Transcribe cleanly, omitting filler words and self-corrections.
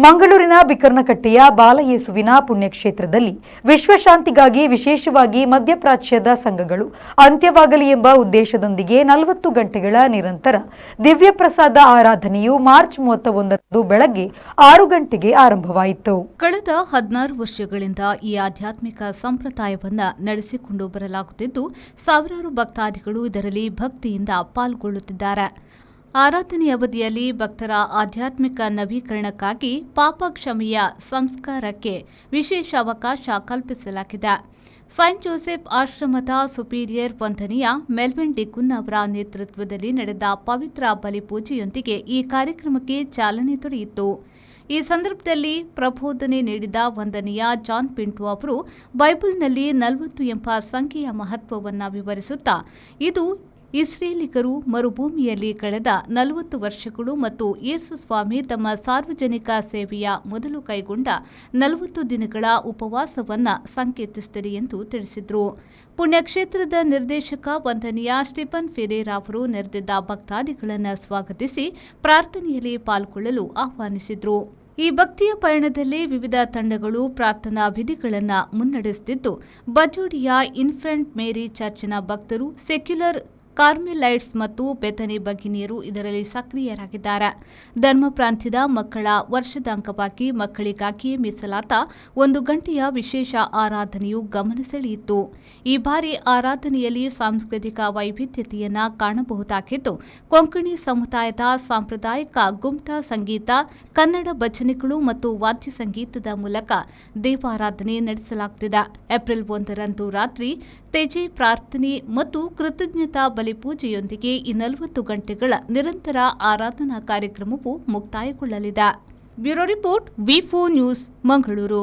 ಮಂಗಳೂರಿನ ಬಿಕರ್ನಕಟ್ಟೆಯ ಬಾಲಯೇಸುವಿನ ಪುಣ್ಯಕ್ಷೇತ್ರದಲ್ಲಿ ವಿಶ್ವಶಾಂತಿಗಾಗಿ ವಿಶೇಷವಾಗಿ ಮಧ್ಯಪ್ರಾಚ್ಯದ ಸಂಘಗಳು ಅಂತ್ಯವಾಗಲಿ ಎಂಬ ಉದ್ದೇಶದೊಂದಿಗೆ 40 ಗಂಟೆಗಳ ನಿರಂತರ ದಿವ್ಯ ಪ್ರಸಾದ ಆರಾಧನೆಯು ಮಾರ್ಚ್ 31ರಂದು ಬೆಳಗ್ಗೆ 6 ಗಂಟೆಗೆ ಆರಂಭವಾಯಿತು. ಕಳೆದ 16 ವರ್ಷಗಳಿಂದ ಈ ಆಧ್ಯಾತ್ಮಿಕ ಸಂಪ್ರದಾಯವನ್ನು ನಡೆಸಿಕೊಂಡು ಬರಲಾಗುತ್ತಿದ್ದು, ಸಾವಿರಾರು ಭಕ್ತಾದಿಗಳು ಇದರಲ್ಲಿ ಭಕ್ತಿಯಿಂದ ಪಾಲ್ಗೊಳ್ಳುತ್ತಿದ್ದಾರೆ. ಆರಾಧನೆ ಅವಧಿಯಲ್ಲಿ ಭಕ್ತರ ಆಧ್ಯಾತ್ಮಿಕ ನವೀಕರಣಕ್ಕಾಗಿ ಪಾಪ ಕ್ಷಮೆಯ ಸಂಸ್ಕಾರಕ್ಕೆ ವಿಶೇಷ ಅವಕಾಶ ಕಲ್ಪಿಸಲಾಗಿದೆ. ಸೈಂಟ್ ಜೋಸೆಫ್ ಆಶ್ರಮದ ಸುಪೀರಿಯರ್ ವಂದನೀಯ ಮೆಲ್ವಿನ್ ಡಿಕುನ್ ಅವರ ನೇತೃತ್ವದಲ್ಲಿ ನಡೆದ ಪವಿತ್ರ ಬಲಿಪೂಜೆಯೊಂದಿಗೆ ಈ ಕಾರ್ಯಕ್ರಮಕ್ಕೆ ಚಾಲನೆ ದೊರೆಯಿತು. ಈ ಸಂದರ್ಭದಲ್ಲಿ ಪ್ರಬೋಧನೆ ನೀಡಿದ ವಂದನೀಯ ಜಾನ್ ಪಿಂಟೋ ಅವರು ಬೈಬಲ್ನಲ್ಲಿ 40 ಎಂಬ ಸಂಖ್ಯೆಯ ಮಹತ್ವವನ್ನು ವಿವರಿಸುತ್ತಾ, ಇದು ಇಸ್ರೇಲಿಗರು ಮರುಭೂಮಿಯಲ್ಲಿ ಕಳೆದ 40 ವರ್ಷಗಳು ಮತ್ತು ಯೇಸು ಸ್ವಾಮಿ ತಮ್ಮ ಸಾರ್ವಜನಿಕ ಸೇವೆಯ ಮೊದಲು ಕೈಗೊಂಡ 40 ದಿನಗಳ ಉಪವಾಸವನ್ನು ಸಂಕೇತಿಸುತ್ತದೆ ಎಂದು ತಿಳಿಸಿದರು. ಪುಣ್ಯಕ್ಷೇತ್ರದ ನಿರ್ದೇಶಕ ವಂದನೀಯ ಸ್ಟೀಫನ್ ಫೆರೇರಾ ಅವರು ನೆರೆದಿದ್ದ ಭಕ್ತಾದಿಗಳನ್ನು ಸ್ವಾಗತಿಸಿ ಪ್ರಾರ್ಥನೆಯಲ್ಲಿ ಪಾಲ್ಗೊಳ್ಳಲು ಆಹ್ವಾನಿಸಿದರು. ಈ ಭಕ್ತಿಯ ಪಯಣದಲ್ಲಿ ವಿವಿಧ ತಂಡಗಳು ಪ್ರಾರ್ಥನಾ ವಿಧಿಗಳನ್ನು ಮುನ್ನಡೆಸುತ್ತಿದ್ದು, ಬಜೋಡಿಯ ಇನ್ಫೆಂಟ್ ಮೇರಿ ಚರ್ಚಿನ ಭಕ್ತರು, ಸೆಕ್ಯುಲರ್ ಕಾರ್ಮೆಲೈಟ್ಸ್ ಮತ್ತು ಬೆಥನಿ ಭಗಿನಿಯರು ಇದರಲ್ಲಿ ಸಕ್ರಿಯರಾಗಿದ್ದಾರೆ. ಧರ್ಮ ಪ್ರಾಂತ್ಯದ ಮಕ್ಕಳ ವರ್ಷದ ಅಂಗವಾಗಿ ಮಕ್ಕಳಿಗಾಗಿಯೇ ಮೀಸಲಾದ 1 ಗಂಟೆಯ ವಿಶೇಷ ಆರಾಧನೆಯು ಗಮನ ಸೆಳೆಯಿತು. ಈ ಬಾರಿ ಆರಾಧನೆಯಲ್ಲಿ ಸಾಂಸ್ಕೃತಿಕ ವೈವಿಧ್ಯತೆಯನ್ನು ಕಾಣಬಹುದಾಗಿದ್ದು, ಕೊಂಕಣಿ ಸಮುದಾಯದ ಸಾಂಪ್ರದಾಯಿಕ ಗುಮ್ಟಾ ಸಂಗೀತ, ಕನ್ನಡ ಭಜನೆಗಳು ಮತ್ತು ವಾದ್ಯ ಸಂಗೀತದ ಮೂಲಕ ದೇವಾರಾಧನೆ ನಡೆಸಲಾಗುತ್ತಿದೆ. ಏಪ್ರಿಲ್ 1ರಂದು ರಾತ್ರಿ ತೆಜೆ ಪ್ರಾರ್ಥನೆ ಮತ್ತು ಕೃತಜ್ಞತಾ ಬಲಿಪೂಜೆಯೊಂದಿಗೆ ಈ 40 ಗಂಟೆಗಳ ನಿರಂತರ ಆರಾಧನಾ ಕಾರ್ಯಕ್ರಮವು ಮುಕ್ತಾಯಗೊಳ್ಳಲಿದೆ. ಬ್ಯೂರೋ ರಿಪೋರ್ಟ್, ವಿ4 ನ್ಯೂಸ್, ಮಂಗಳೂರು.